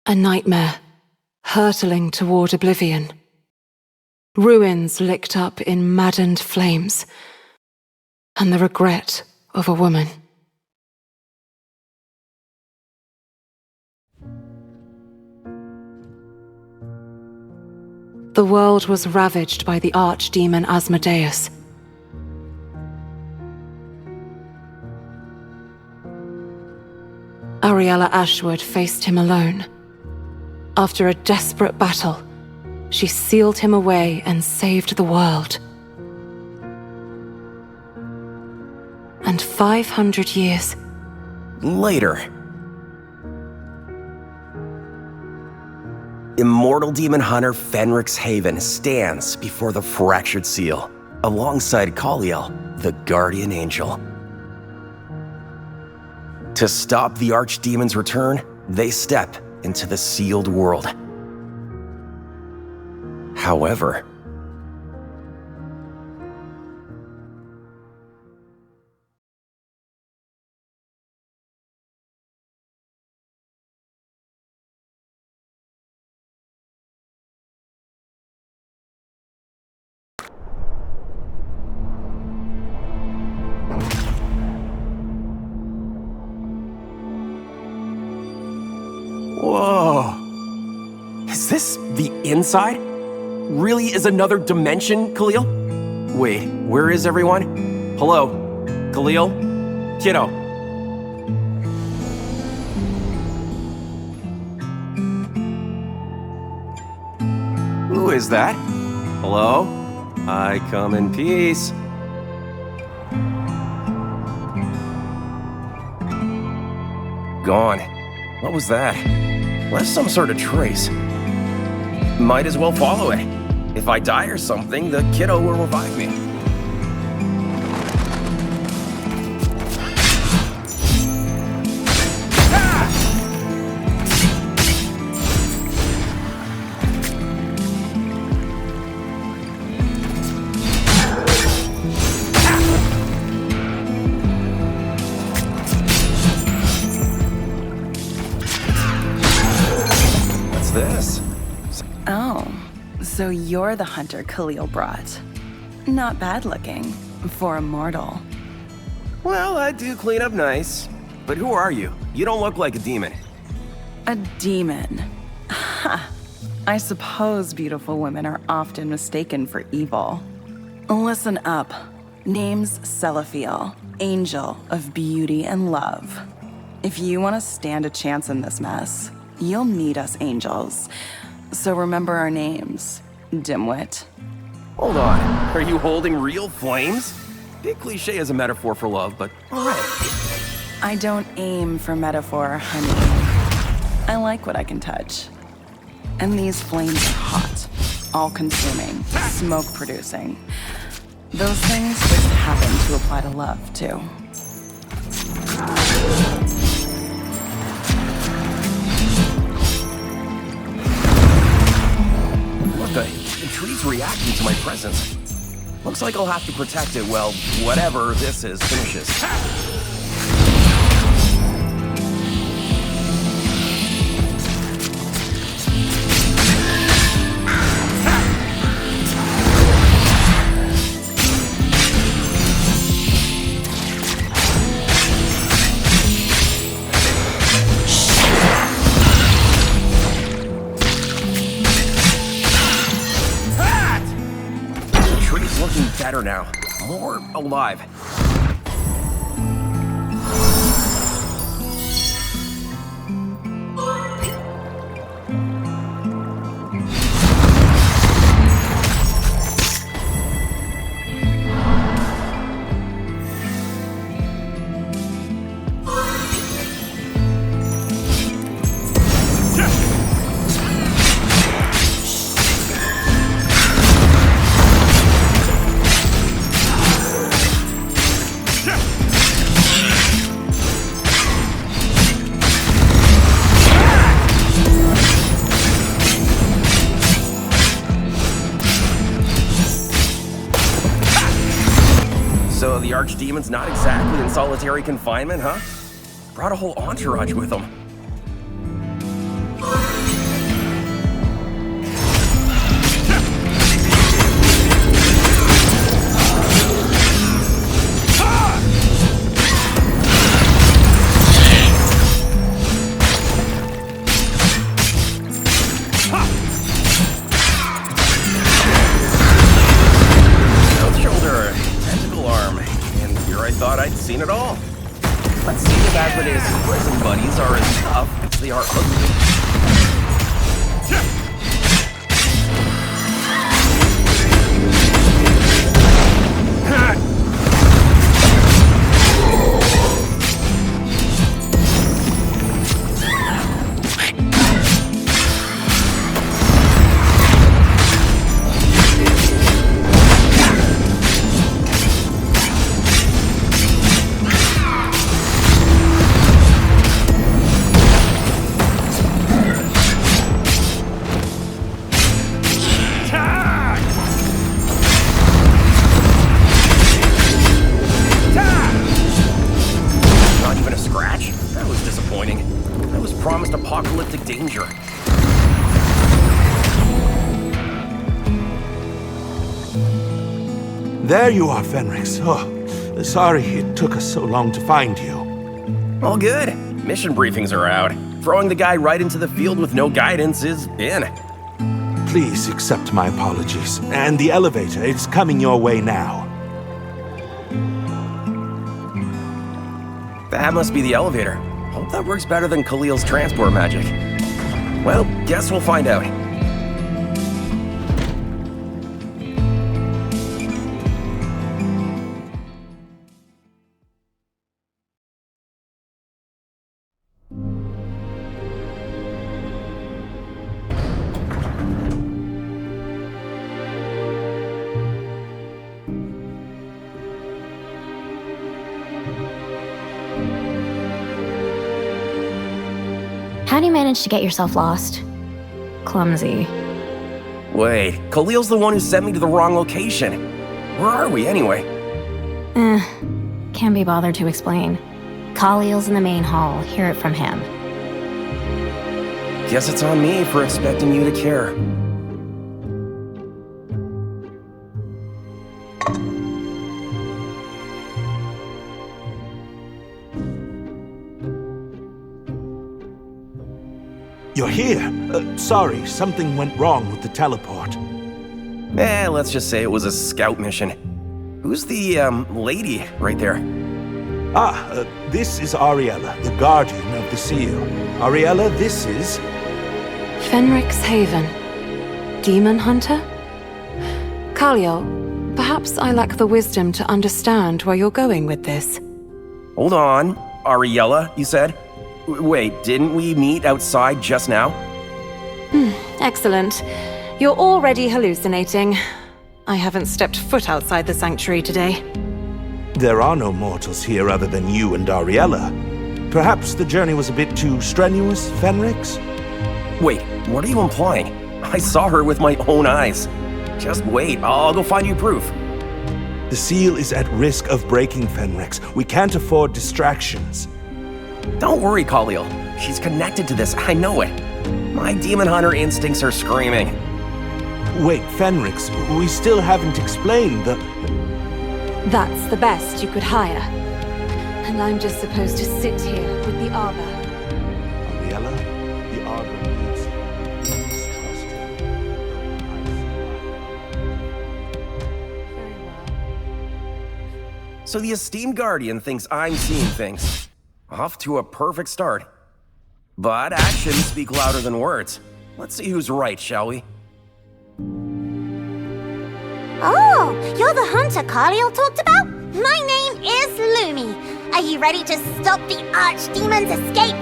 A nightmare, hurtling toward oblivion. Ruins licked up in maddened flames, and the regret of a woman. The world was ravaged by the archdemon Asmodeus. Ariella Ashwood faced him alone. After a desperate battle, she sealed him away and saved the world. And 500 years later, immortal demon hunter Fenrix Haven stands before the fractured seal, alongside Kaliel, the guardian angel. To stop the archdemon's return, they step into the sealed world. However, whoa. Is this the inside? Really is another dimension, Khalil? Wait, where is everyone? Hello? Khalil? Kiddo? Who is that? Hello? I come in peace. Gone. What was that? Left some sort of trace. Might as well follow it. If I die or something, the kiddo will revive me. What's this? Oh, so you're the hunter Khalil brought. Not bad looking for a mortal. Well, I do clean up nice. But who are you? You don't look like a demon. A demon. Ha! I suppose beautiful women are often mistaken for evil. Listen up. Name's Sellafiel, Angel of Beauty and Love. If you want to stand a chance in this mess, you'll need us angels. So remember our names, dimwit. Hold on. Are you holding real flames? Bit cliche as a metaphor for love, but alright. I don't aim for metaphor, honey. I like what I can touch. And these flames are hot, all-consuming, smoke-producing. Those things just happen to apply to love, too. What the tree's reacting to my presence. Looks like I'll have to protect it, well, whatever this is finishes. Better now. More alive. So the archdemon's not exactly in solitary confinement, huh? Brought a whole entourage with him. seen it all. Let's see if Asmodeus' prison buddies are as tough as they are ugly. Apocalyptic danger. There you are, Fenrix. Oh, sorry it took us so long to find you. All good. Mission briefings are out. Throwing the guy right into the field with no guidance is in. Please accept my apologies. And the elevator, it's coming your way now. That must be the elevator. Hope that works better than Khalil's transport magic. Well, guess we'll find out. How do you manage to get yourself lost? Clumsy. Wait, Khalil's the one who sent me to the wrong location. Where are we, anyway? Can't be bothered to explain. Khalil's in the main hall. Hear it from him. Guess it's on me for expecting you to care. You're here. Sorry, something went wrong with the teleport. Let's just say it was a scout mission. Who's the, lady right there? This is Ariella, the guardian of the seal. Ariella, this is... Fenrix Haven. Demon hunter? Khalil, perhaps I lack the wisdom to understand where you're going with this. Hold on. Ariella, you said? Wait, didn't we meet outside just now? Excellent. You're already hallucinating. I haven't stepped foot outside the sanctuary today. There are no mortals here other than you and Ariella. Perhaps the journey was a bit too strenuous, Fenrix? Wait, what are you implying? I saw her with my own eyes. Just wait, I'll go find you proof. The seal is at risk of breaking, Fenrix. We can't afford distractions. Don't worry, Khalil. She's connected to this, I know it. My demon hunter instincts are screaming. Wait, Fenrix, we still haven't explained the... That's the best you could hire. And I'm just supposed to sit here with the Arbor. Ariella, the Arbor needs you. Please trust him. Very well. So the esteemed guardian thinks I'm seeing things. Off to a perfect start. But actions speak louder than words. Let's see who's right, shall we? Oh, you're the hunter Khalil talked about? My name is Lumi. Are you ready to stop the archdemon's escape?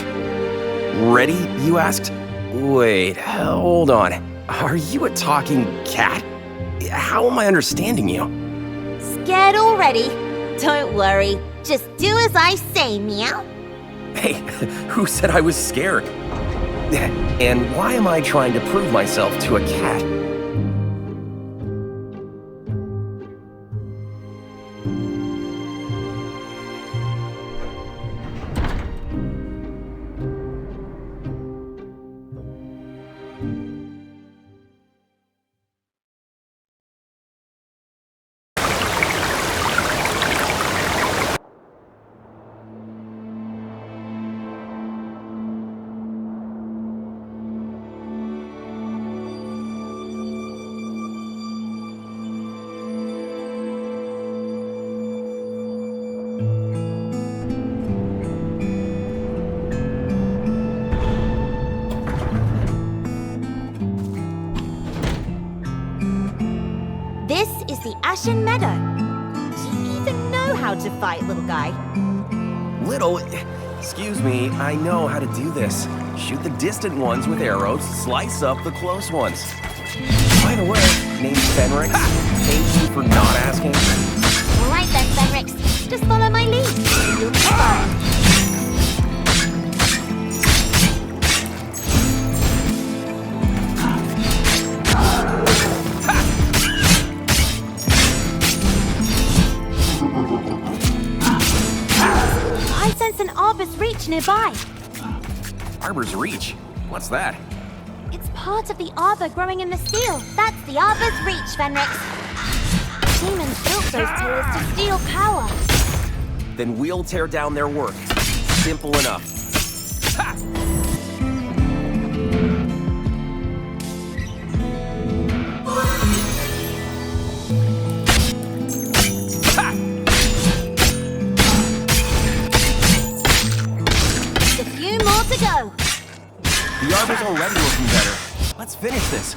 Ready, you asked? Wait, hold on. Are you a talking cat? How am I understanding you? Scared already? Don't worry. Just do as I say, meow. Hey, who said I was scared? And why am I trying to prove myself to a cat? Ashen Meadow. Do you even know how to fight, little guy? Little? Excuse me, I know how to do this. Shoot the distant ones with arrows, slice up the close ones. By the way, name's Fenrix. Thank you for not asking. All right then, Fenrix. Just follow my lead. You'll be fine. I sense an Arbor's Reach nearby. Arbor's Reach? What's that? It's part of the arbor growing in the steel. That's the Arbor's Reach, Fenrix. Demons built those pillars to steal power. Then we'll tear down their work. Simple enough. Ha! Ha! Just a few more to go. The arbor's already looking better. Let's finish this.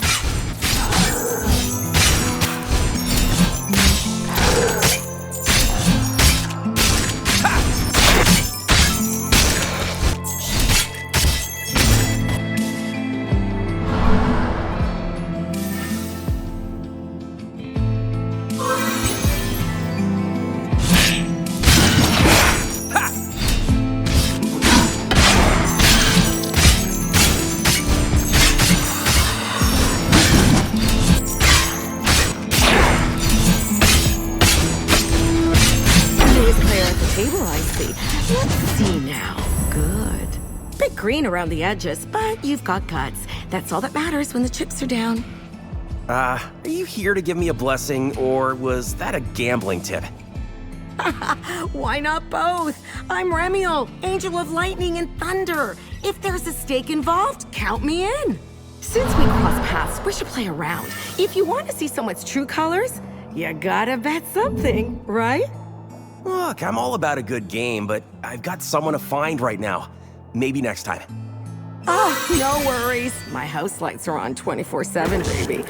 Green around the edges, but you've got guts. That's all that matters when the chips are down. Are you here to give me a blessing, or was that a gambling tip? Why not both? I'm Remiel, Angel of Lightning and Thunder. If there's a stake involved, count me in. Since we crossed paths, we should play around. If you want to see someone's true colors, you gotta bet something, right? Look, I'm all about a good game, but I've got someone to find right now. Maybe next time. Oh, no worries. My house lights are on 24/7, baby.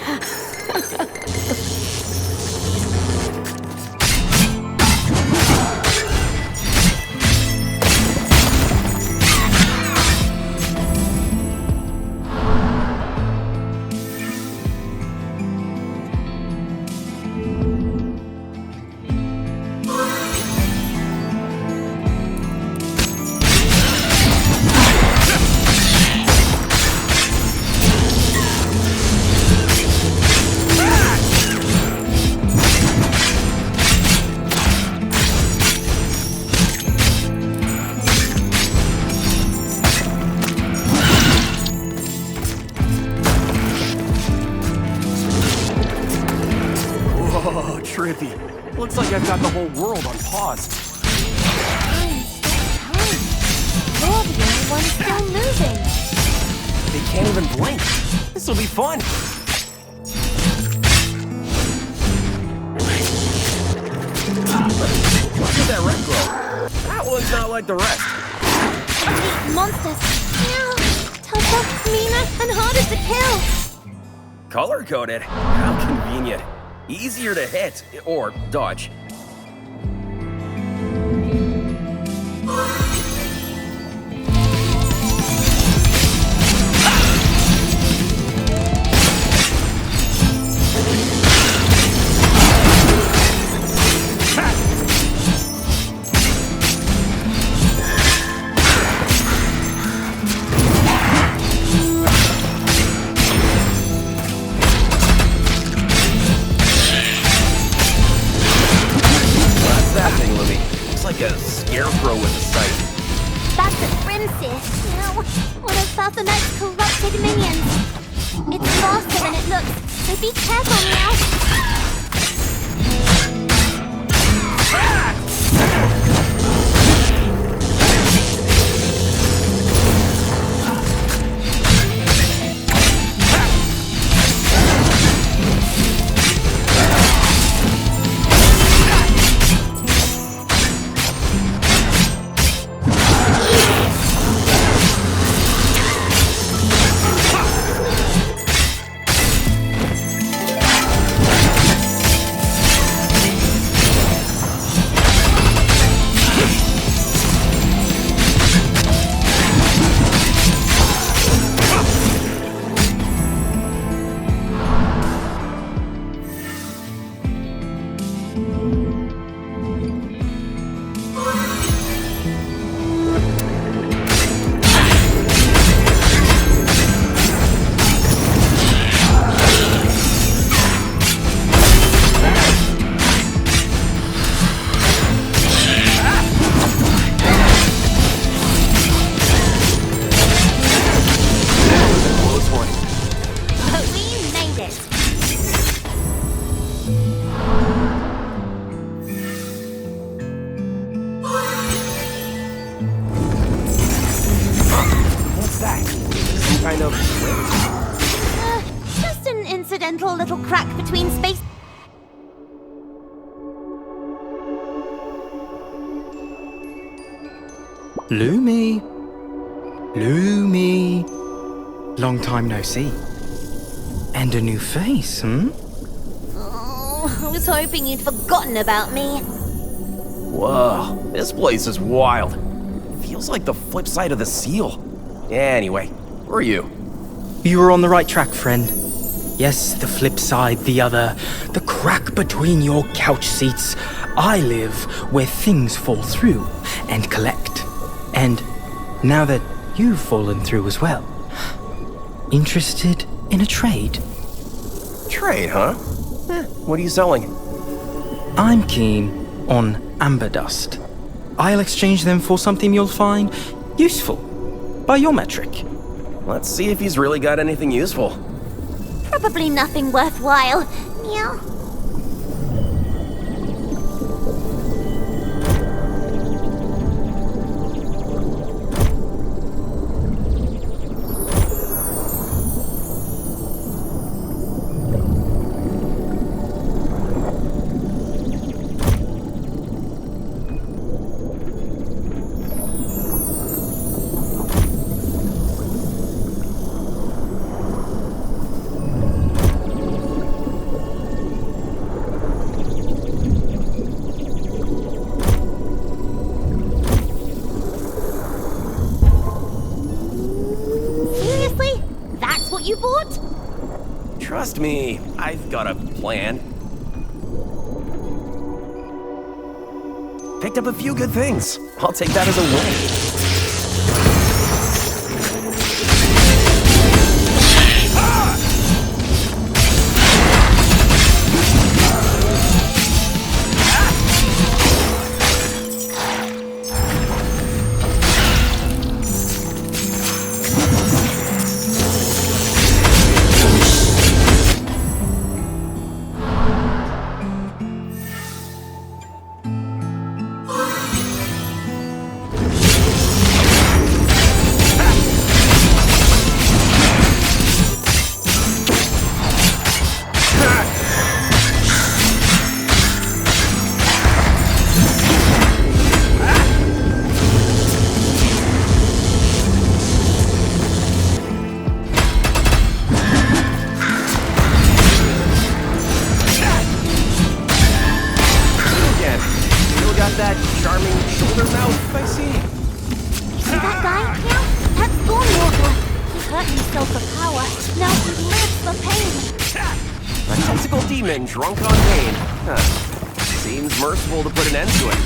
Trippy. Looks like I've got the whole world on pause. Time, stop time. You're the only one still moving. They can't even blink. This'll be fun. Look at that red glow. That one's not like the rest. Elite monsters. Meow. Tougher, meaner, and harder to kill. Color-coded? How convenient. Easier to hit, or dodge. Like a scarecrow with a sight. That's a princess. One of Falconet's corrupted minions. It's faster than it looks, so be careful now. kind of flipped? Just an incidental little crack between space. Lumi. Lumi. Long time no see. And a new face, Oh, I was hoping you'd forgotten about me. Whoa, this place is wild. Feels like the flip side of the seal. Anyway, who are you? You were on the right track, friend. Yes, the flip side, the other, the crack between your couch seats. I live where things fall through and collect. And now that you've fallen through as well, interested in a trade? Trade, huh? What are you selling? I'm keen on amber dust. I'll exchange them for something you'll find useful, by your metric. Let's see if he's really got anything useful. Probably nothing worthwhile. Meow. Seriously? That's what you bought? Trust me, I've got a plan. Picked up a few good things. I'll take that as a win. That charming shoulder mouth I see. See that guy? Yeah, that's Immortal. He hurt himself for power. Now he lives for pain. A tentacle demon drunk on pain. Huh. Seems merciful to put an end to it.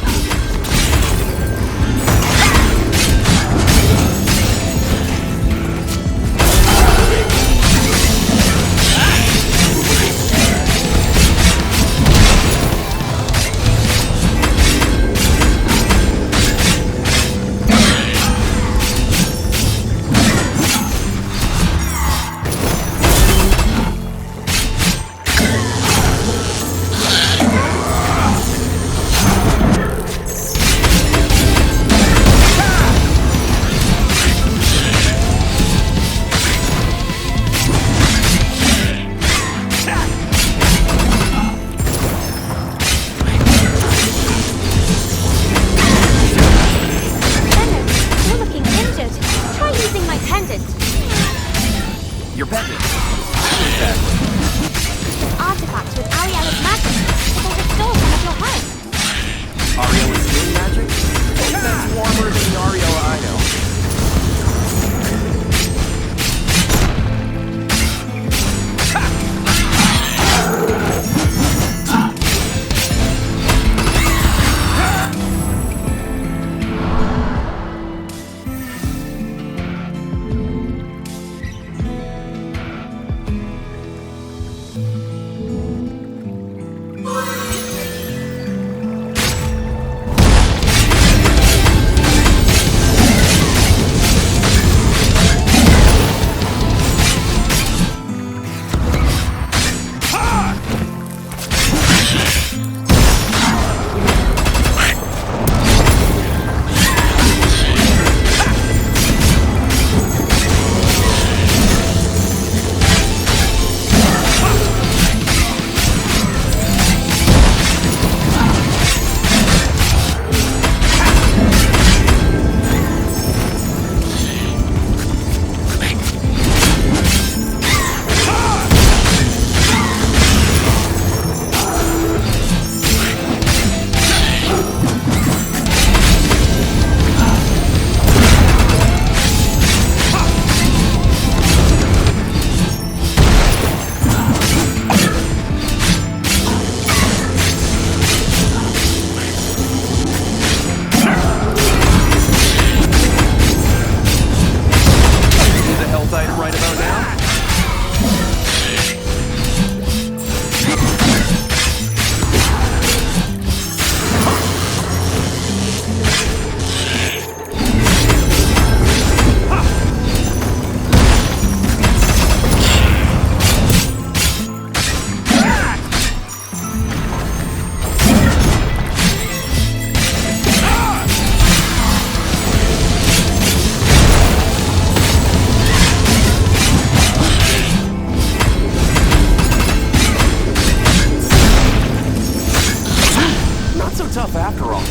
so tough after all.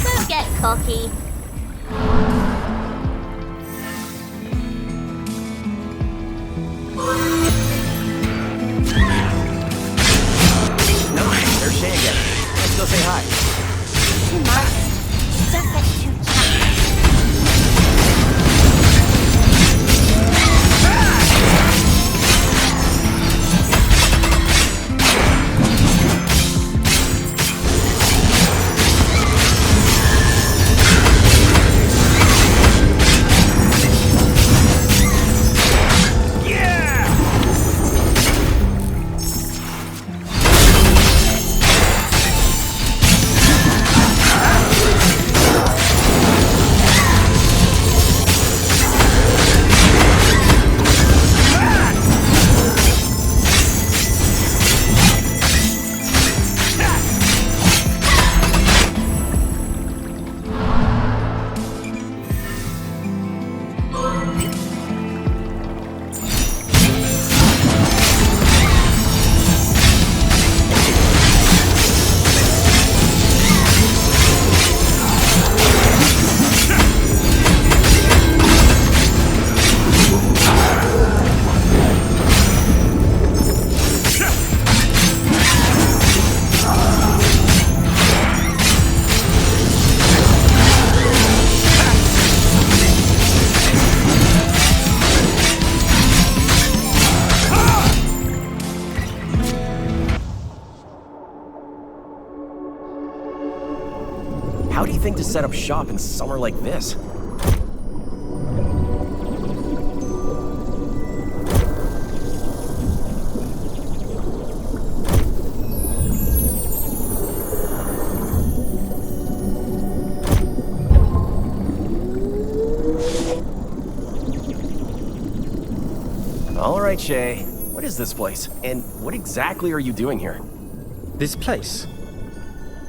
Don't get cocky. No, there's Shay again. Let's go say hi. Too much. Don't get too chatty. How do you think to set up shop in summer like this? All right, Shay. What is this place? And what exactly are you doing here? This place.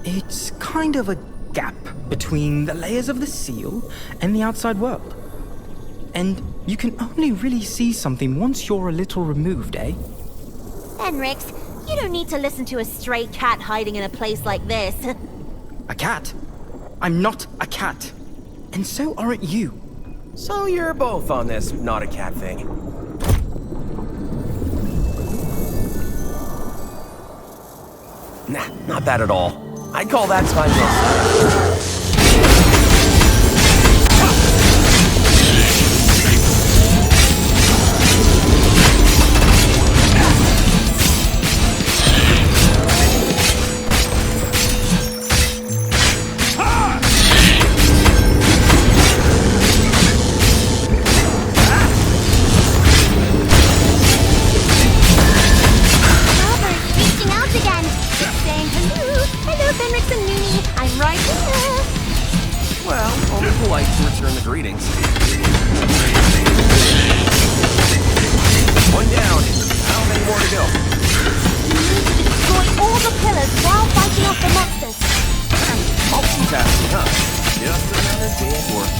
It's kind of a gap between the layers of the seal and the outside world. And you can only really see something once you're a little removed, eh? Fenrix, you don't need to listen to a stray cat hiding in a place like this. A cat? I'm not a cat. And so aren't you. So you're both on this not a cat thing. Nah, not bad at all. I'd call that time well spent. Greetings. One down. How many more to go? You need to destroy all the pillars while fighting off the monsters. Multitasking, huh? Just another day at work.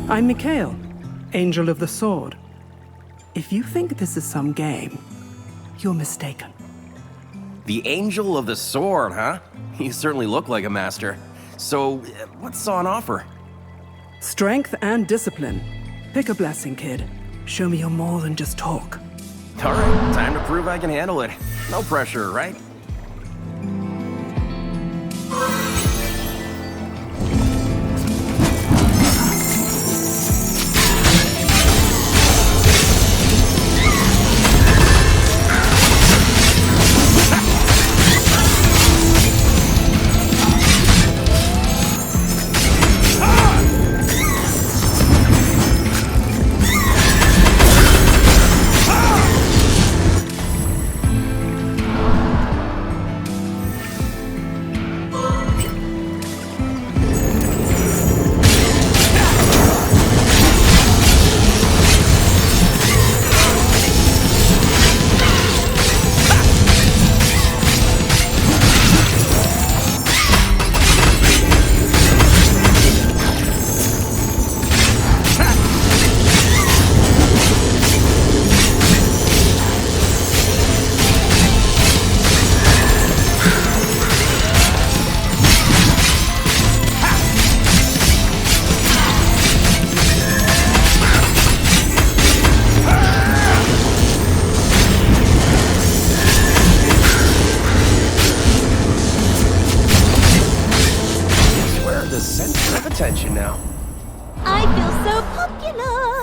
I'm Mikhail, Angel of the Sword. If you think this is some game, you're mistaken. The Angel of the Sword, huh? You certainly look like a master. So, what's on offer? Strength and discipline. Pick a blessing, kid. Show me you're more than just talk. Alright, time to prove I can handle it. No pressure, right? attention now. I feel so popular.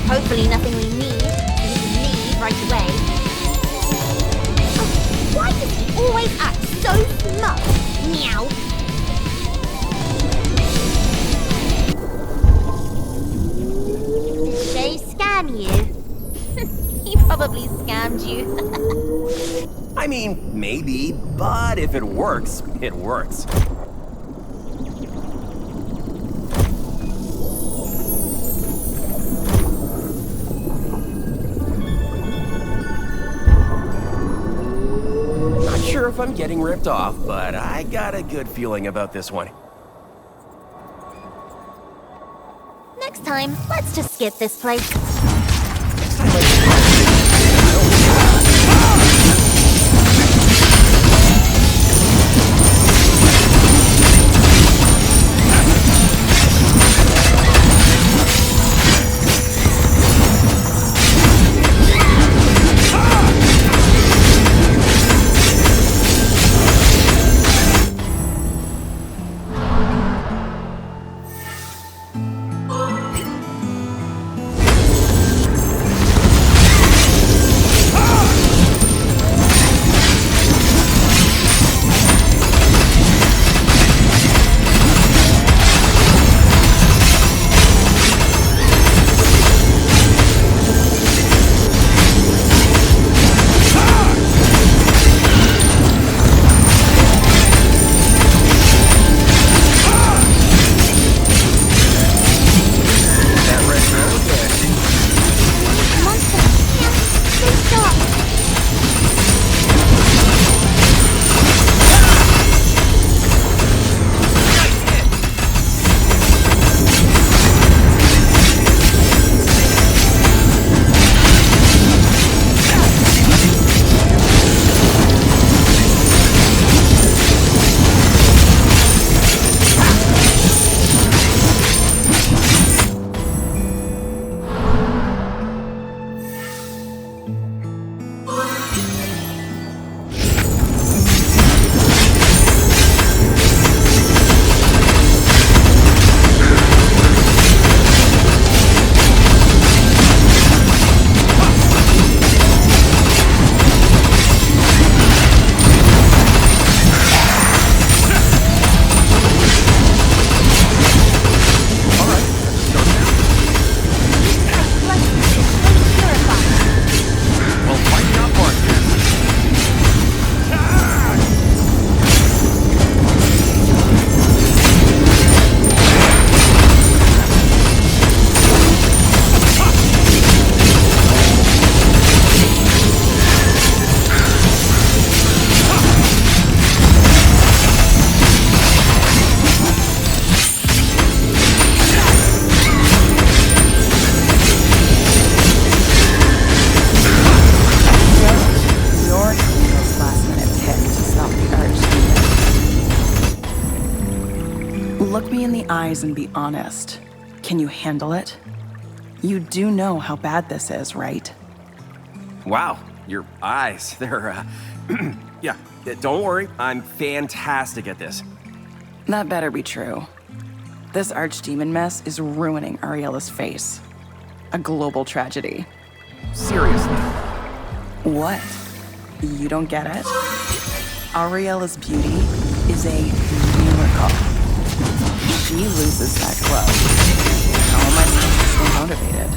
Hopefully nothing we need. We can leave right away. Oh, why does he always act so smug? Meow. probably scammed you. I mean, maybe, but if it works, it works. Not sure if I'm getting ripped off, but I got a good feeling about this one. Next time, let's just skip this place. Next time I Look me in the eyes and be honest. Can you handle it? You do know how bad this is, right? Wow, your eyes, they're, yeah, don't worry, I'm fantastic at this. That better be true. This archdemon mess is ruining Ariella's face. A global tragedy. Seriously. What? You don't get it? Ariella's beauty is a miracle. She loses that glow. How am I supposed to stay motivated?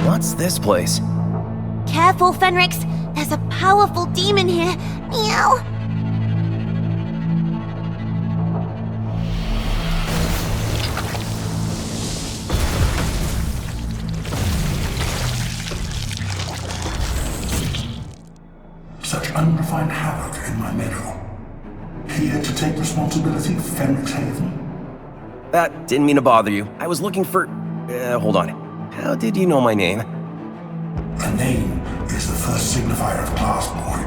What's this place? Careful, Fenrix. There's a powerful demon here. Meow. Such unrefined havoc in my middle. Here to take responsibility for Fenrix Haven? Didn't mean to bother you. I was looking for... hold on. How did you know my name? A name is the first signifier of class, boy.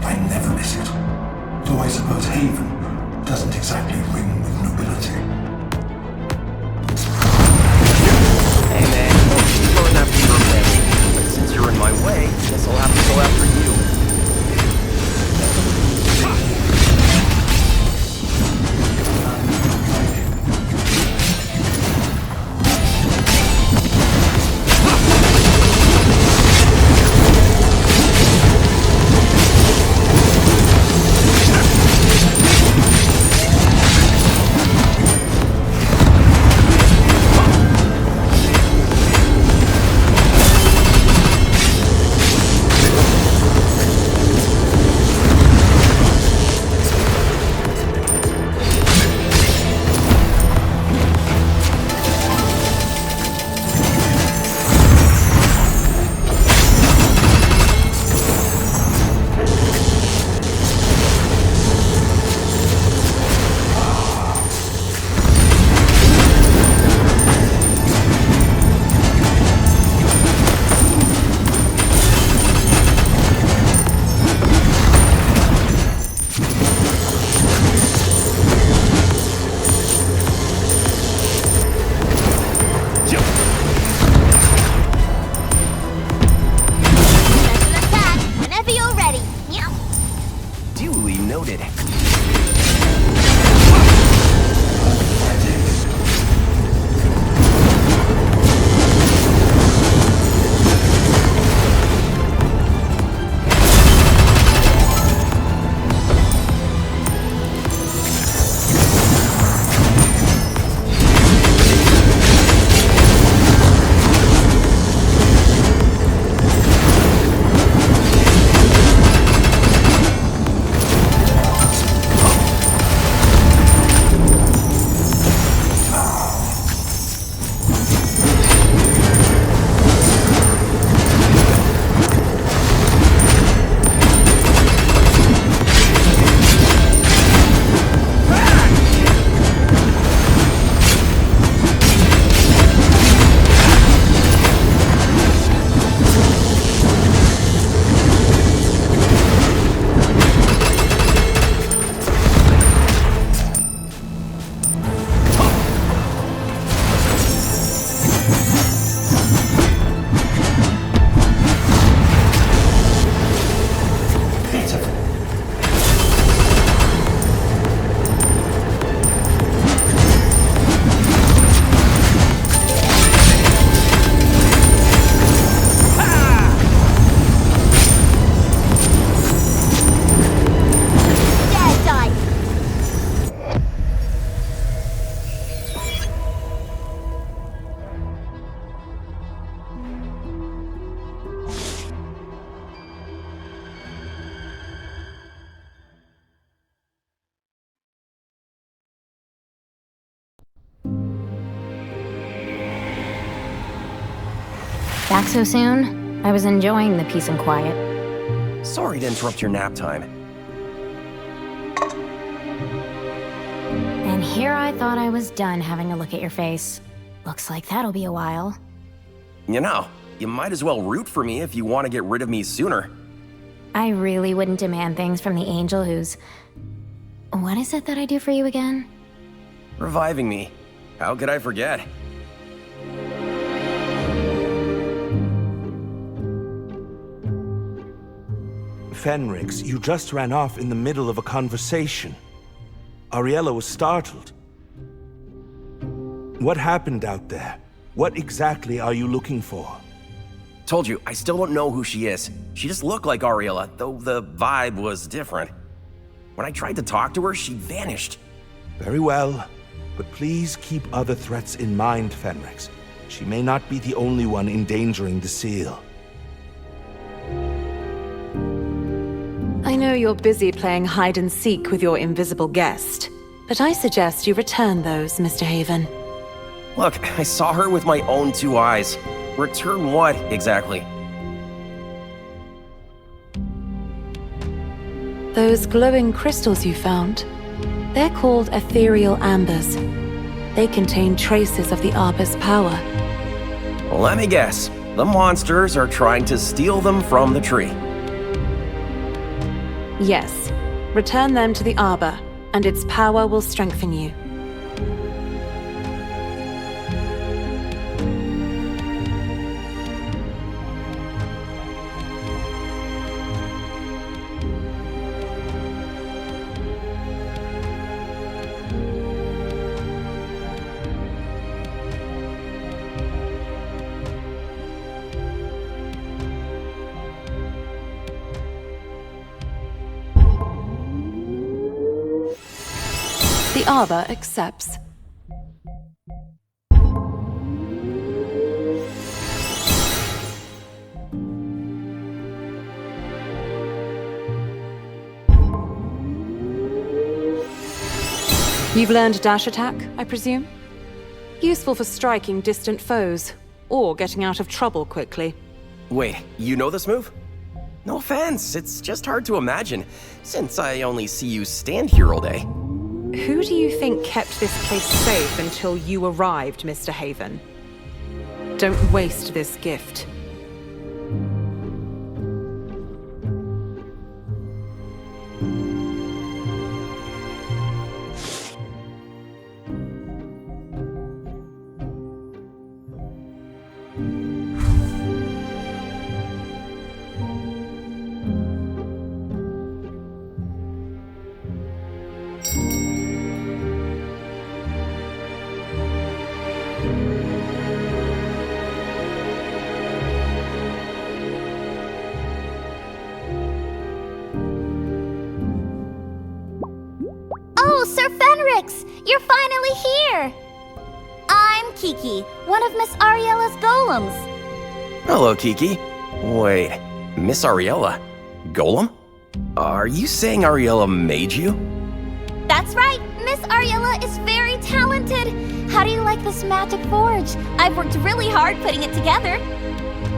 I never miss it. Though I suppose Haven doesn't exactly ring with nobility. Hey man, you're going after your family. But since you're in my way, guess I'll have to go after you. Back so soon? I was enjoying the peace and quiet. Sorry to interrupt your nap time. And here I thought I was done having a look at your face. Looks like that'll be a while. You know, you might as well root for me if you want to get rid of me sooner. I really wouldn't demand things from the angel who's... What is it that I do for you again? Reviving me. How could I forget? Fenrix, you just ran off in the middle of a conversation. Ariella was startled. What happened out there? What exactly are you looking for? Told you, I still don't know who she is. She just looked like Ariella, though the vibe was different. When I tried to talk to her, she vanished. Very well, but please keep other threats in mind, Fenrix. She may not be the only one endangering the seal. I know you're busy playing hide and seek with your invisible guest, but I suggest you return those, Mr. Haven. Look, I saw her with my own 2 eyes. Return what, exactly? Those glowing crystals you found, they're called ethereal ambers. They contain traces of the Arbor's power. Let me guess. The monsters are trying to steal them from the tree. Yes. Return them to the Arbor, and its power will strengthen you. The Arbor accepts. You've learned dash attack, I presume? Useful for striking distant foes, or getting out of trouble quickly. Wait, you know this move? No offense, it's just hard to imagine, since I only see you stand here all day. Who do you think kept this place safe until you arrived, Mr. Haven? Don't waste this gift. Oh, Sir Fenrix! You're finally here! I'm Kiki, one of Miss Ariella's golems. Hello, Kiki. Wait, Miss Ariella? Golem? Are you saying Ariella made you? That's right! Miss Ariella is very talented! How do you like this magic forge? I've worked really hard putting it together.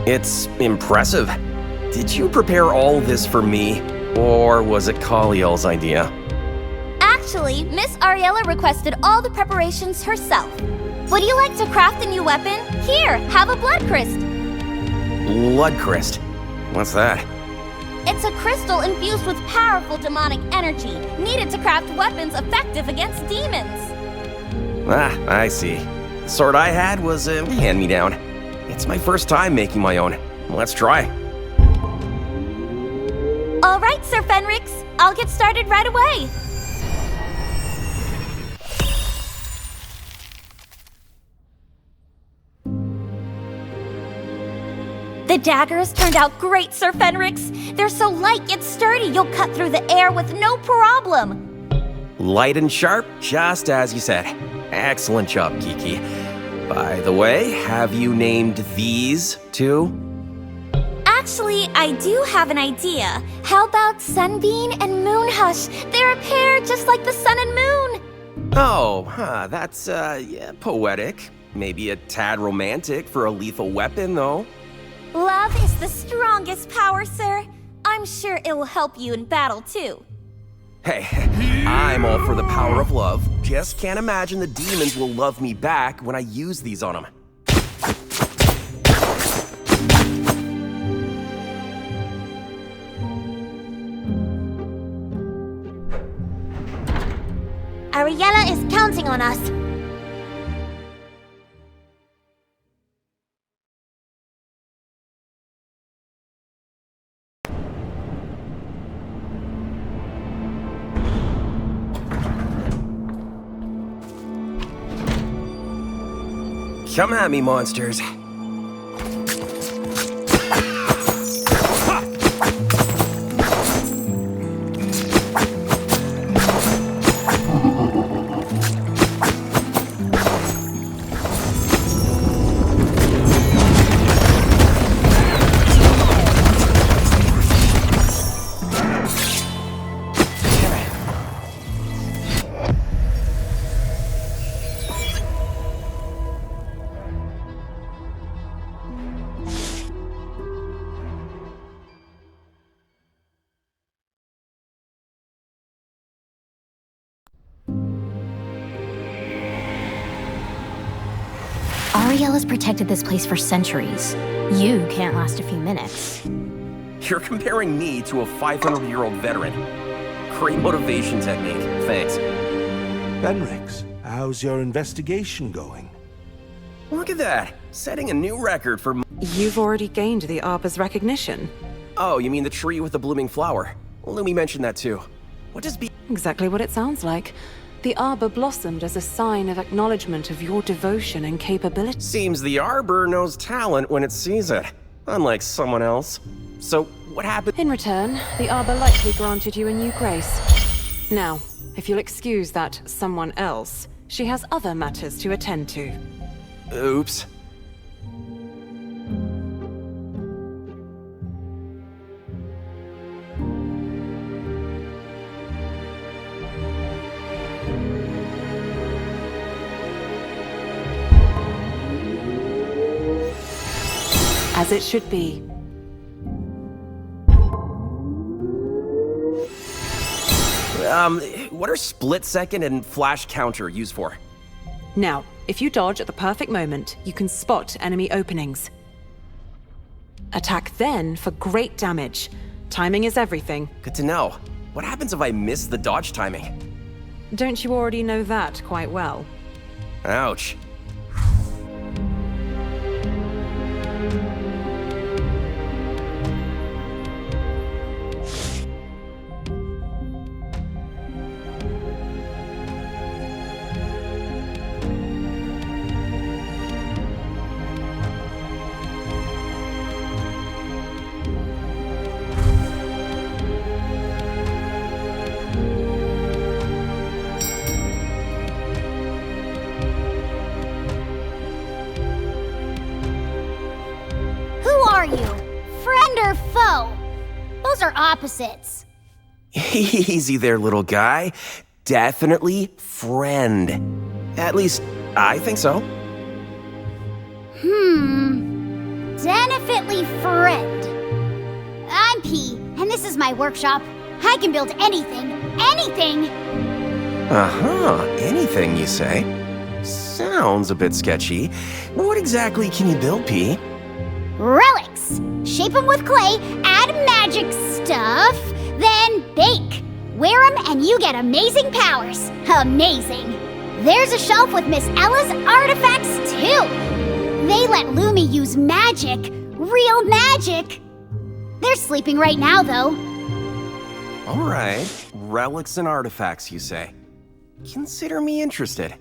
It's impressive. Did you prepare all this for me, or was it Kaliel's idea? Actually, Miss Ariella requested all the preparations herself. Would you like to craft a new weapon? Here, have a blood crystal. Blood crystal? What's that? It's a crystal infused with powerful demonic energy, needed to craft weapons effective against demons. Ah, I see. The sword I had was a hand-me-down. It's my first time making my own. Let's try. All right, Sir Fenrix. I'll get started right away. The daggers turned out great, Sir Fenrix. They're so light yet sturdy, you'll cut through the air with no problem. Light and sharp, just as you said. Excellent job, Kiki. By the way, have you named these too? Actually, I do have an idea. How about Sunbeam and Moonhush? They're a pair just like the sun and moon. Oh, that's, yeah, poetic. Maybe a tad romantic for a lethal weapon, though. Love is the strongest power, sir. I'm sure it will help you in battle, too. Hey, I'm all for the power of love. Just can't imagine the demons will love me back when I use these on them. Ariella is counting on us. Come at me, monsters. Ariella's protected this place for centuries. You can't last a few minutes. You're comparing me to a 500-year-old veteran. Great motivation technique, thanks. Fenrix, how's your investigation going? Look at that, setting a new record for... You've already gained the Arbor's recognition. Oh, you mean the tree with the blooming flower? Lumi mentioned that too. What does be... Exactly what it sounds like. The Arbor blossomed as a sign of acknowledgement of your devotion and capability. Seems the Arbor knows talent when it sees it, unlike someone else. So, what happened? In return, the Arbor likely granted you a new grace. Now, if you'll excuse that someone else, she has other matters to attend to. Oops. As it should be. What are split second and flash counter used for? Now, if you dodge at the perfect moment, you can spot enemy openings. Attack then for great damage. Timing is everything. Good to know. What happens if I miss the dodge timing? Don't you already know that quite well? Ouch. Those are opposites. Easy there, little guy. Definitely friend. At least, I think so. Definitely friend. I'm P, and this is my workshop. I can build anything. Anything! Anything, you say? Sounds a bit sketchy. What exactly can you build, P? Relics! Shape them with clay, add magic stuff, then bake. Wear them and you get amazing powers. Amazing. There's a shelf with Miss Ella's artifacts, too. They let Lumi use magic. Real magic. They're sleeping right now, though. All right. Relics and artifacts, you say. Consider me interested.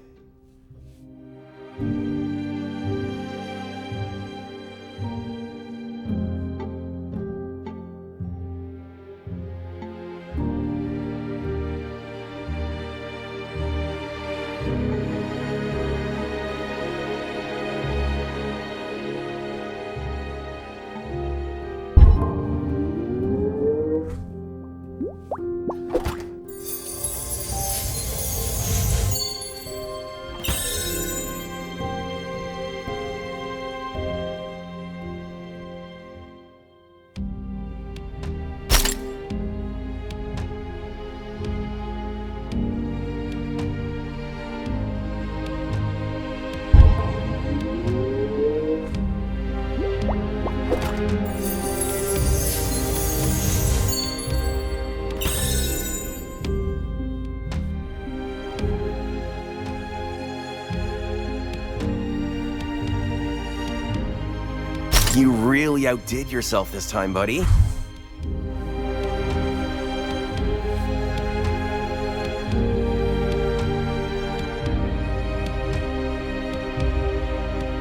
You really outdid yourself this time, buddy.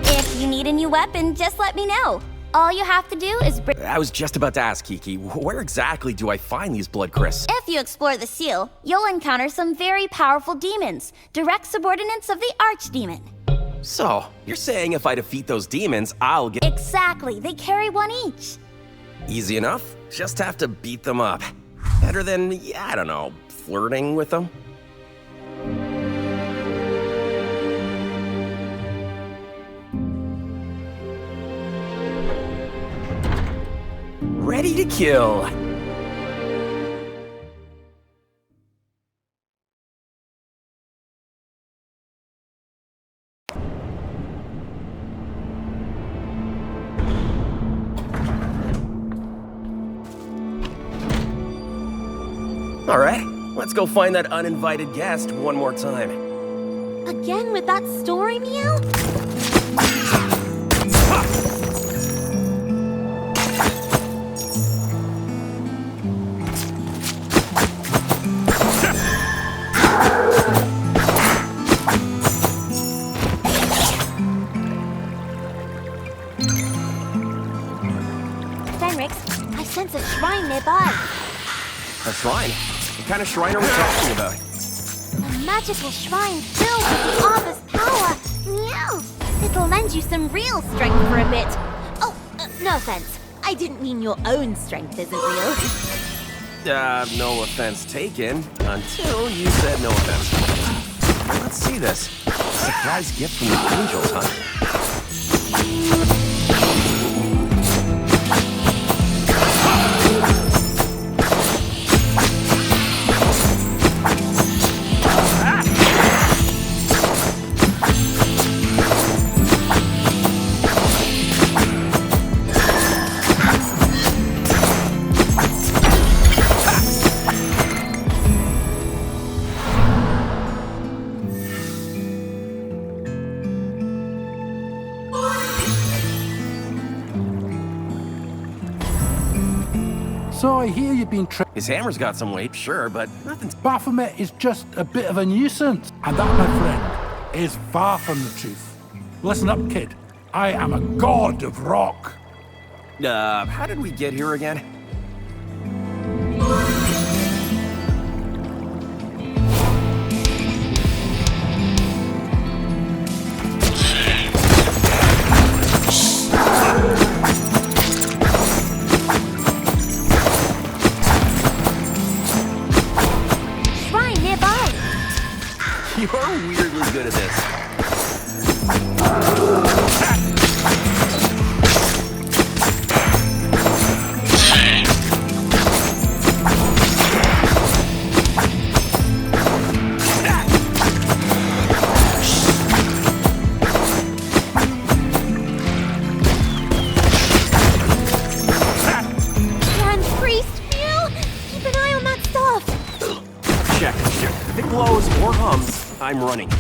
If you need a new weapon, just let me know. All you have to do is bring... I was just about to ask, Kiki, where exactly do I find these blood crysts? If you explore the seal, you'll encounter some very powerful demons, direct subordinates of the Archdemon. So, you're saying if I defeat those demons, I'll get... Exactly, they carry one each. Easy enough. Just have to beat them up. Better than, yeah, I don't know, flirting with them? Ready to kill. All right, let's go find that uninvited guest one more time. Again with that story, Meow? Fenrix, I sense a shrine nearby. A shrine? What kind of shrine are we talking about? A magical shrine filled with the Arbor's power. Meow! It'll lend you some real strength for a bit. Oh, no offense. I didn't mean your own strength isn't real. No offense taken, until you said no offense. Let's see this. Surprise gift from the angels, huh? So I hear you've been His hammer's got some weight, sure, but nothing's... Baphomet is just a bit of a nuisance. And that, my friend, is far from the truth. Listen up, kid. I am a god of rock. How did we get here again? You're weirdly good at this. Grand Priest, Mew! Keep an eye on that stuff. Check. If it glows or hums, I'm running.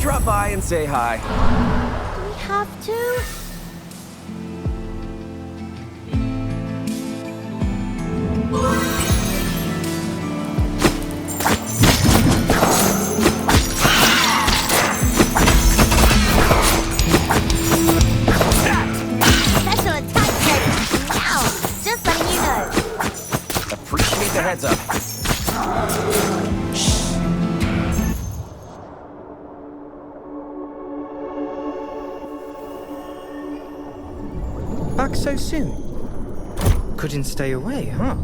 drop by and say hi. Do we have to? Special attack ready. Now, just letting you know. Appreciate the heads up. Back so soon? Couldn't stay away, huh?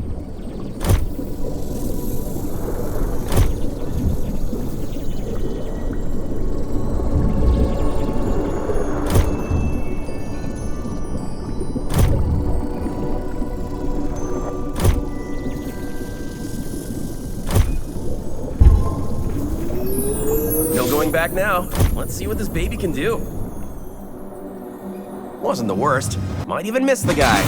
No going back now. Let's see what this baby can do. Wasn't the worst. Might even miss the guy.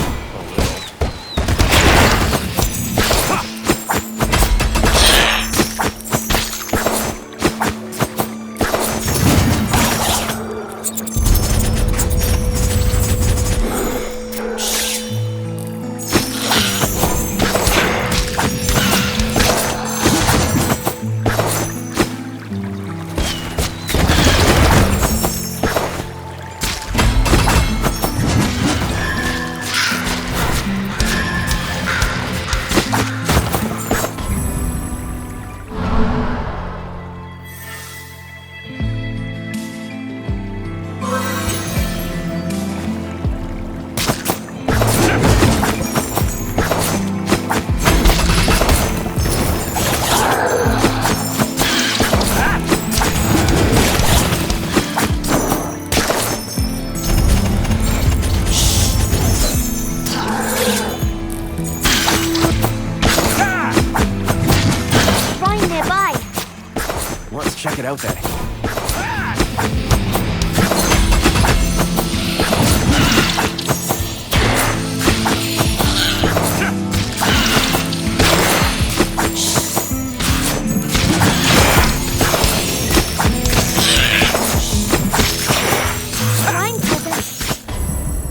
Check it out then.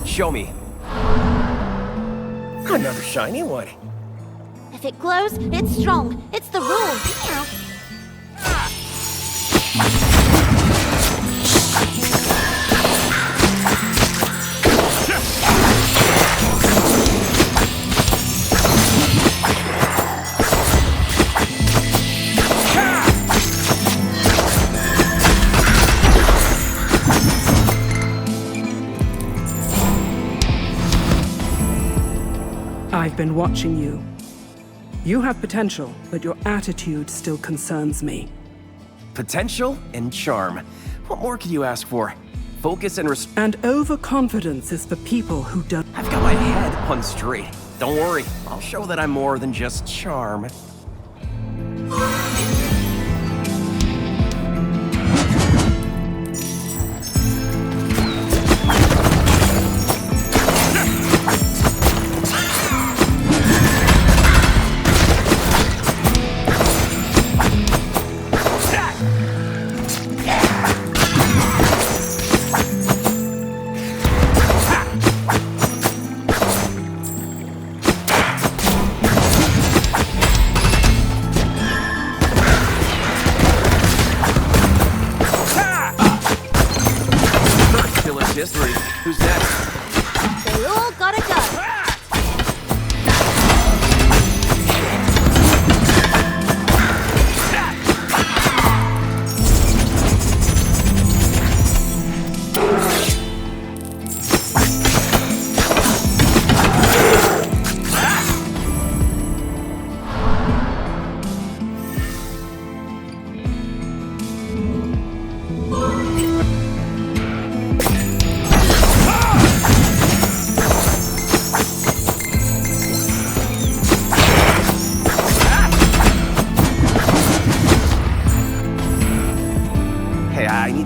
Show me. Another shiny one. If it glows, it's strong. It's the rule. Meow. I've been watching you. You have potential, but your attitude still concerns me. Potential and charm. What more could you ask for? Focus and And overconfidence is for people who don't. I've got my head on straight. Don't worry, I'll show that I'm more than just charm. History. Who's next? They all gotta go.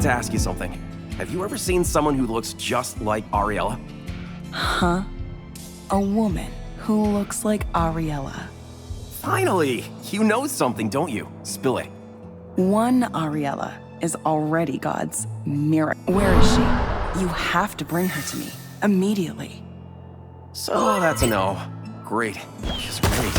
To ask you something. Have you ever seen someone who looks just like Ariella? Huh? A woman who looks like Ariella. Finally! You know something, don't you? Spill it. One Ariella. is already God's miracle. Where is she? You have to bring her to me. Immediately. So that's a no. Great. She's ready.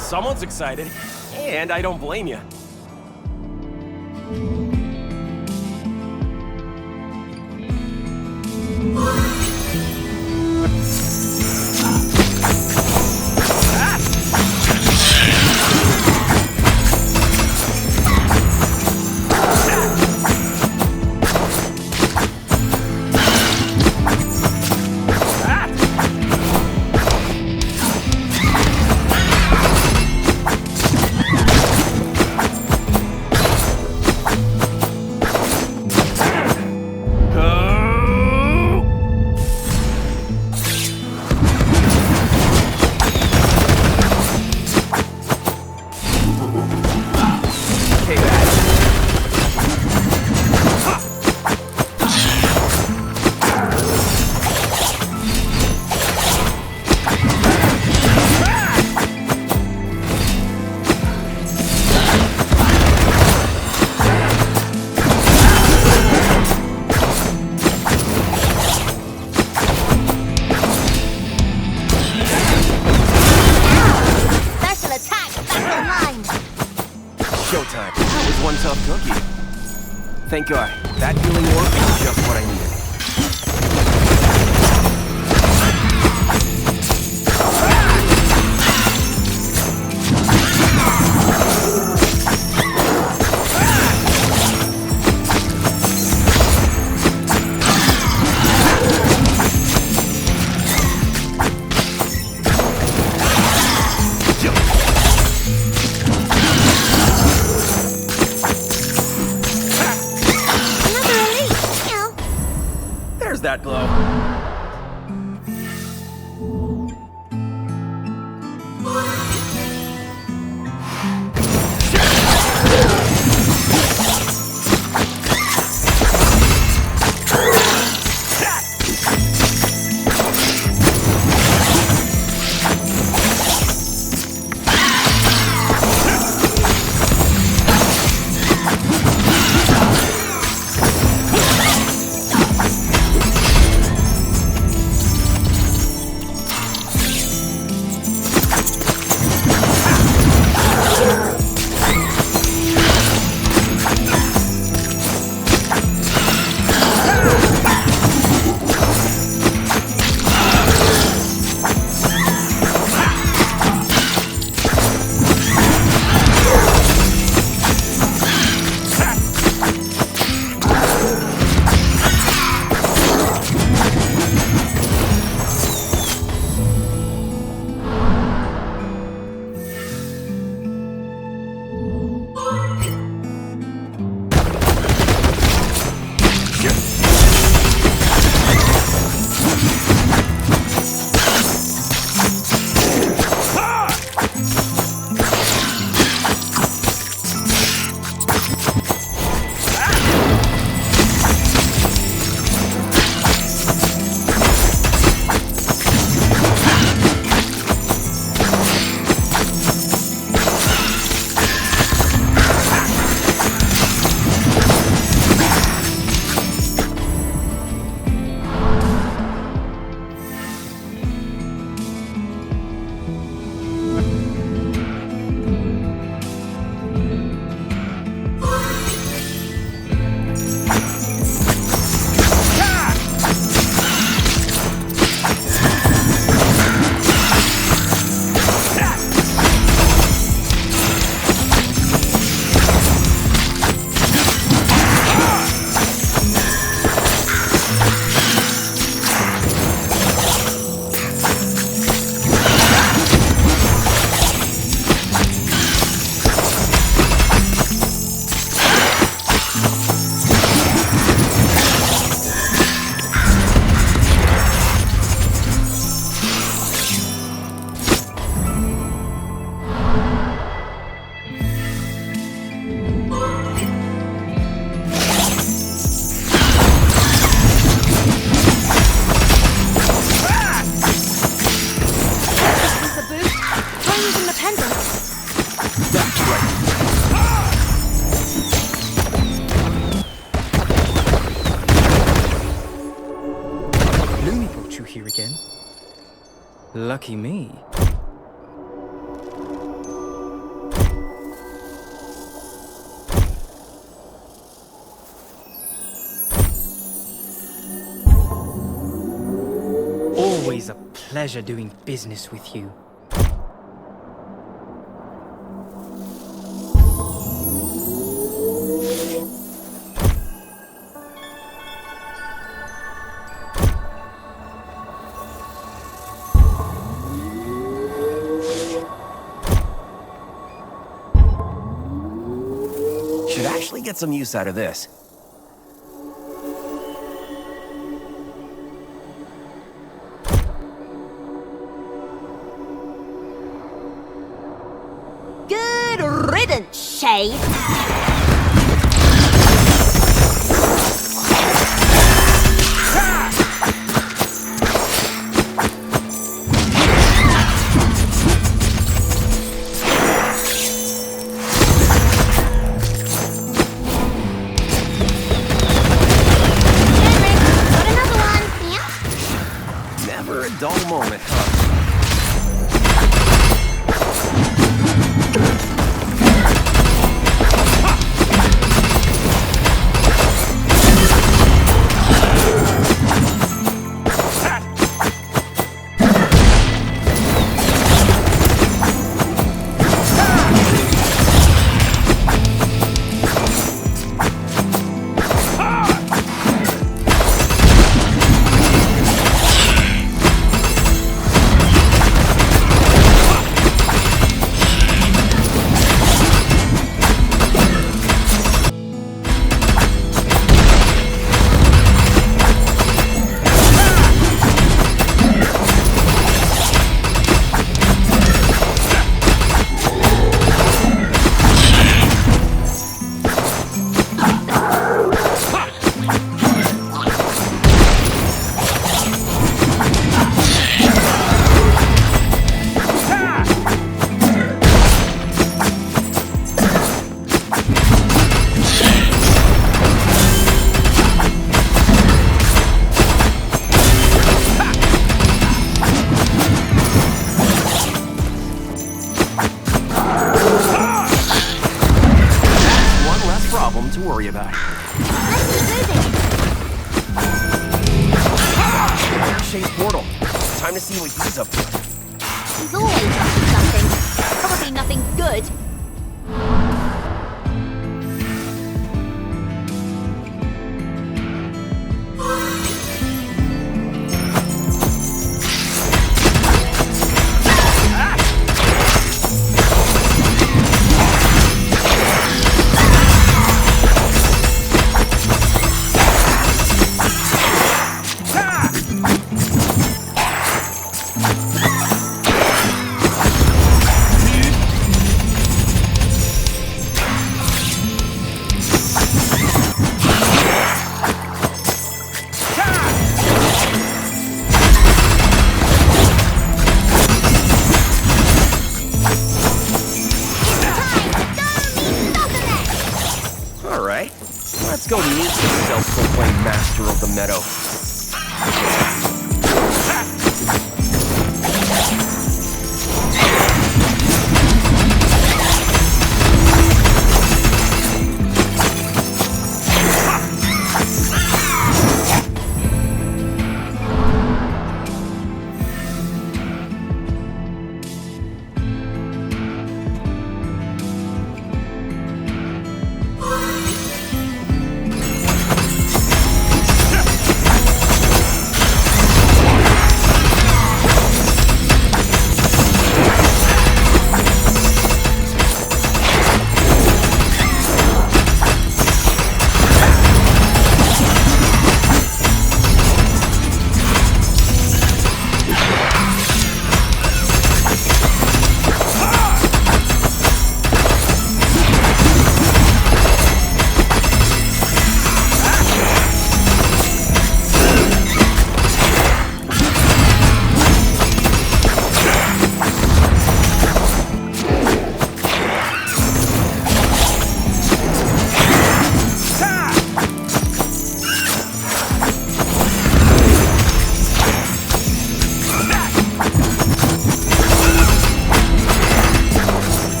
Someone's excited, and I don't blame you. one tough cookie. Thank God. That healing orb is just what I needed. That glow. Lucky me. Always a pleasure doing business with you. Should actually get some use out of this. Good riddance, Shade. Never a dull moment, huh? Time to see what he's up to. He's always up to something. Probably nothing good. Let's go meet the self-proclaimed master of the meadow.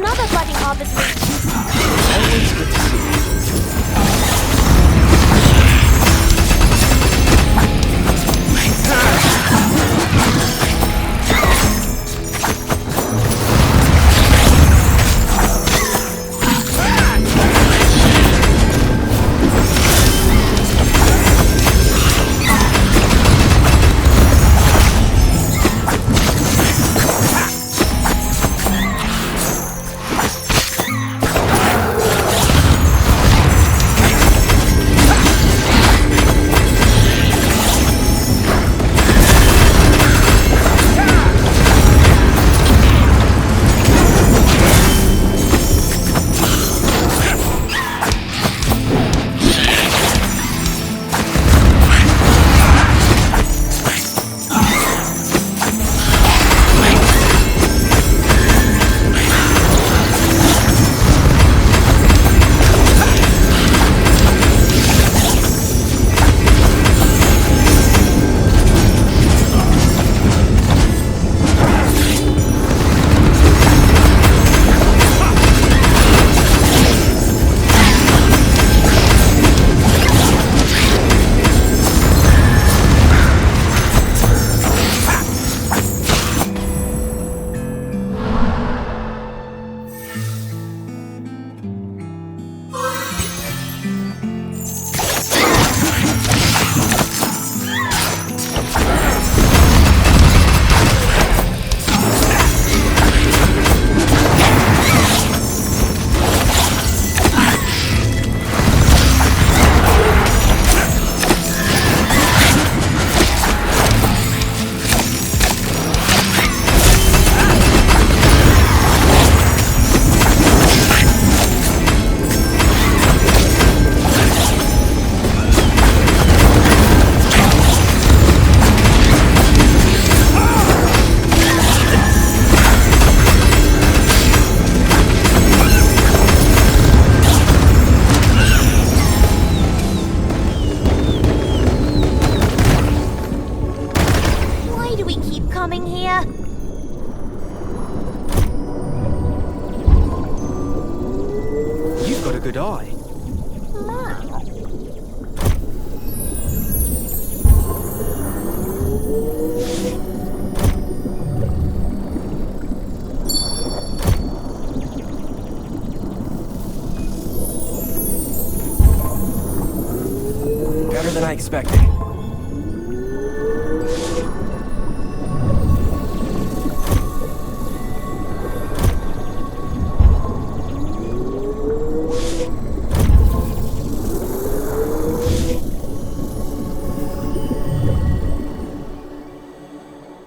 another budding harvest reach. Always good to see you. good eye. Better than I expected.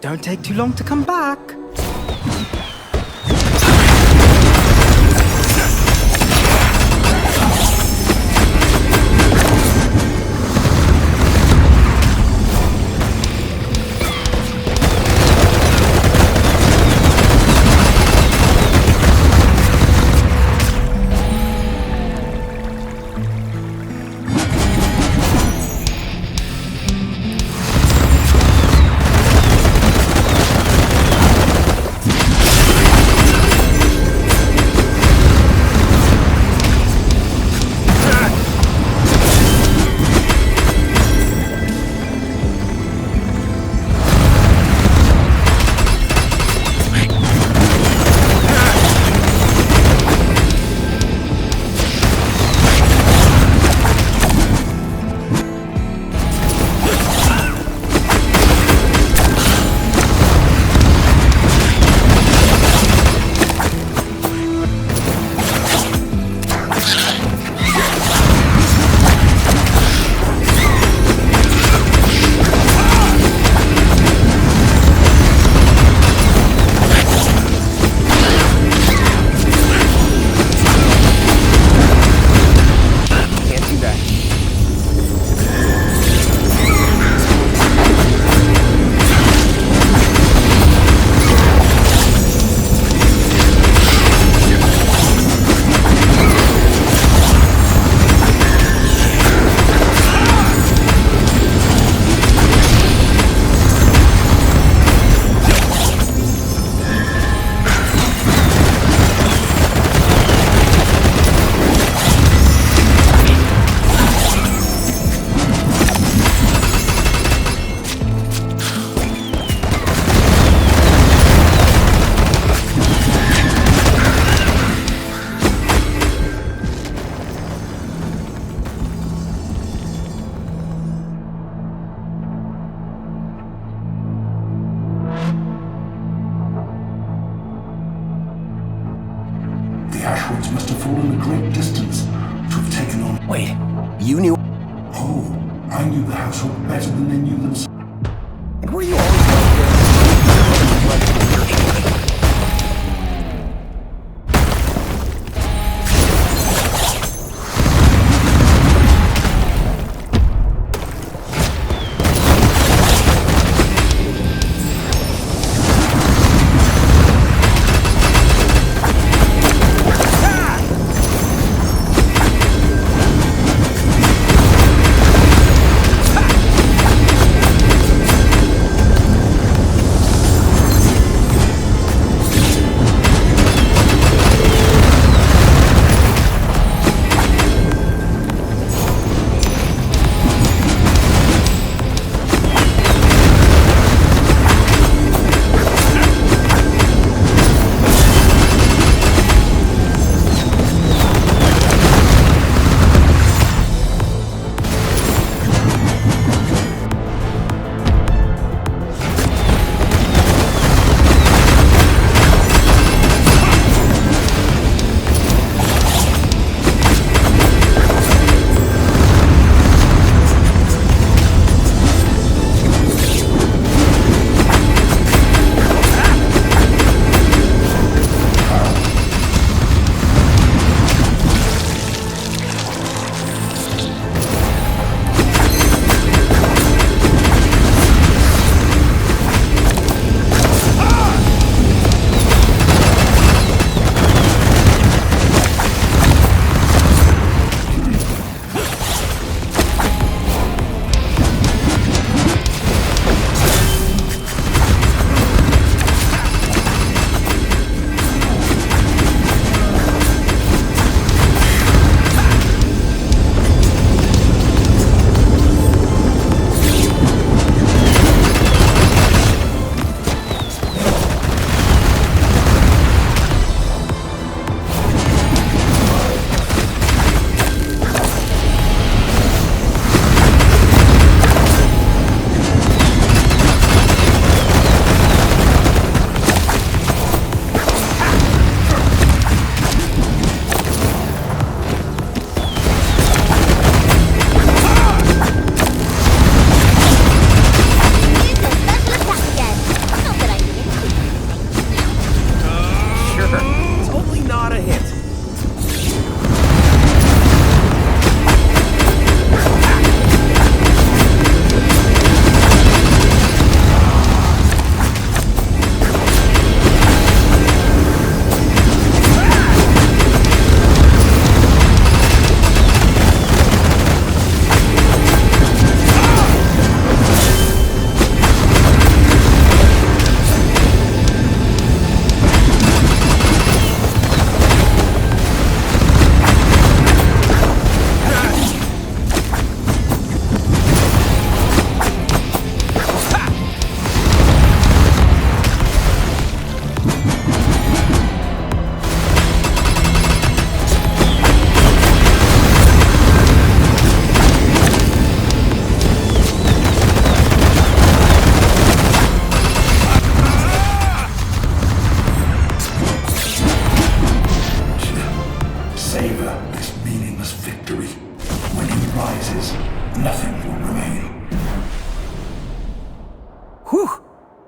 Don't take too long to come back. The Ashwoods must have fallen a great distance to have taken on... Wait, you knew... Oh, I knew the household better than they knew themselves. And were you always like this?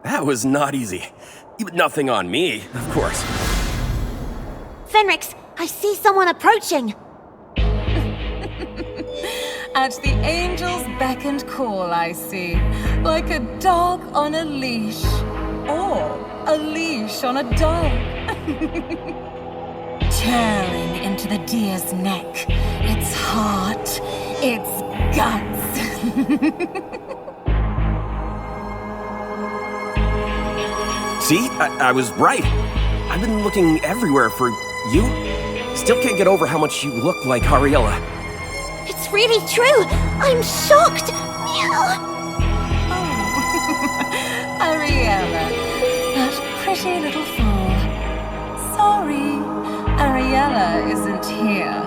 That was not easy. Nothing on me, of course. Fenrix, I see someone approaching. At the angel's beck and call, I see. Like a dog on a leash. Or a leash on a dog. Tearing into the deer's neck. Its heart. Its guts. See? I was right. I've been looking everywhere for you. Still can't get over how much you look like Ariella. It's really true! I'm shocked! Meow! Oh, Ariella, that pretty little fool. Sorry, Ariella isn't here.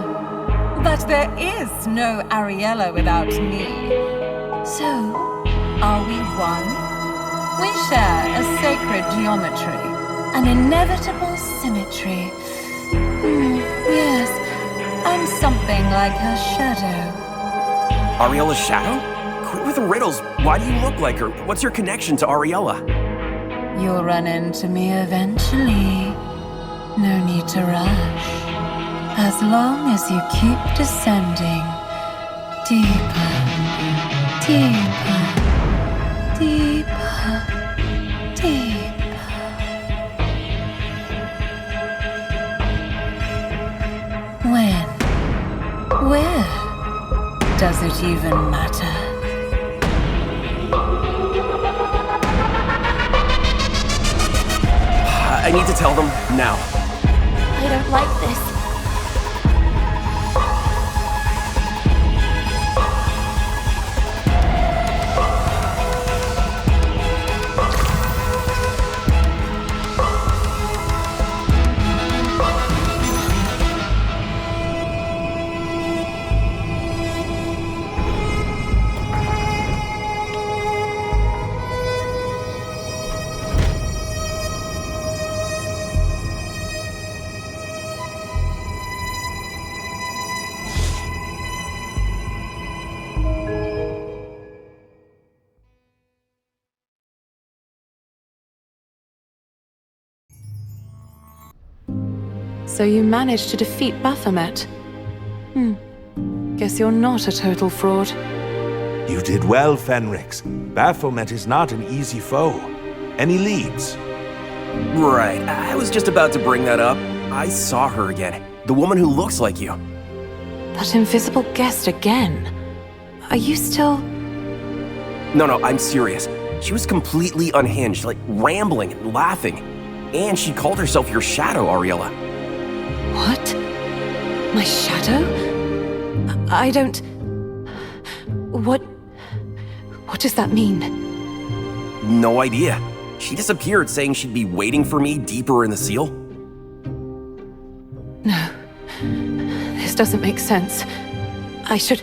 But there is no Ariella without me. So, are we one? We share a sacred geometry, an inevitable symmetry. something like her shadow. Ariella's shadow? Quit with the riddles. Why do you look like her? What's your connection to Ariella? You'll run into me eventually. No need to rush. As long as you keep descending deeper, deeper, deeper, deeper. When? Where? Does it even matter? I need to tell them now. I don't like this. So you managed to defeat Baphomet? Guess you're not a total fraud. You did well, Fenrix. Baphomet is not an easy foe. Any leads? Right, I was just about to bring that up. I saw her again. The woman who looks like you. That invisible guest again? Are you still... No, I'm serious. She was completely unhinged, like rambling and laughing. And she called herself your shadow, Ariella. What? My shadow? I don't... What does that mean? No idea. She disappeared saying she'd be waiting for me deeper in the seal. No. This doesn't make sense. I should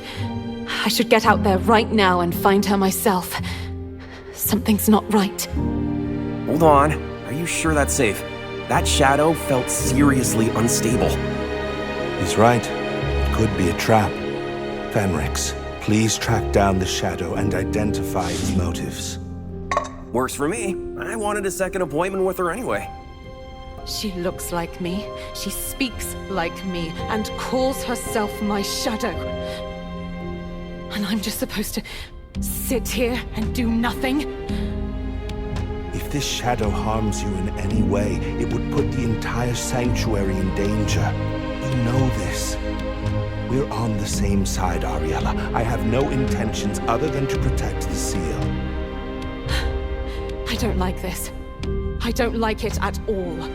get out there right now and find her myself. Something's not right. Hold on. Are you sure that's safe? That shadow felt seriously unstable. He's right. It could be a trap. Fenrix, please track down the shadow and identify its motives. Works for me. I wanted a second appointment with her anyway. She looks like me, she speaks like me, and calls herself my shadow. And I'm just supposed to sit here and do nothing? If this shadow harms you in any way, it would put the entire sanctuary in danger. You know this. We're on the same side, Ariella. I have no intentions other than to protect the seal. I don't like this. I don't like it at all.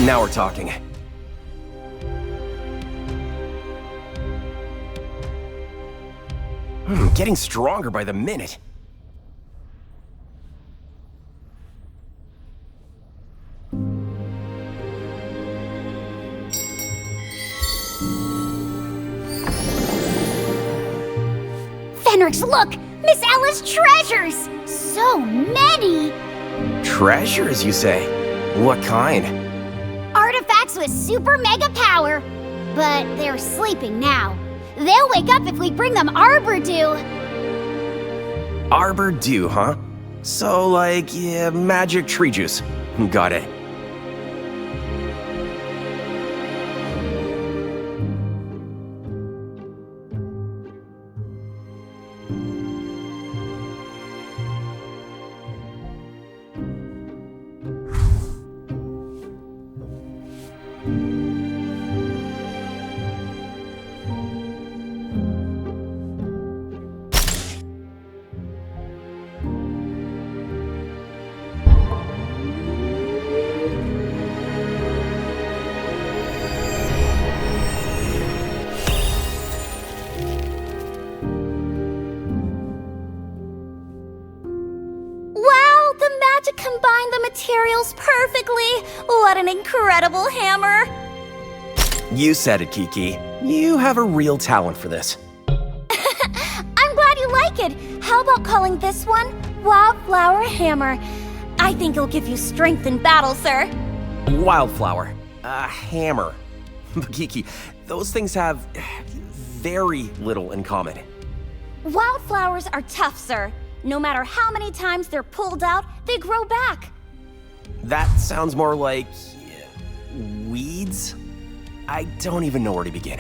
Now we're talking. Getting stronger by the minute. Fenrix, look! Miss Ella's treasures! So many! Treasures, you say? What kind? Artifacts with super mega power. But they're sleeping now. They'll wake up if we bring them Arbor Dew. Arbor Dew, huh? So, like, yeah, magic tree juice. Got it. Combine the materials perfectly. What an incredible hammer. You said it, Kiki. You have a real talent for this. I'm glad you like it. How about calling this one Wildflower Hammer? I think it'll give you strength in battle, sir. Wildflower. A hammer. But Kiki, those things have very little in common. Wildflowers are tough, sir. No matter how many times they're pulled out, they grow back. That sounds more like... weeds? I don't even know where to begin.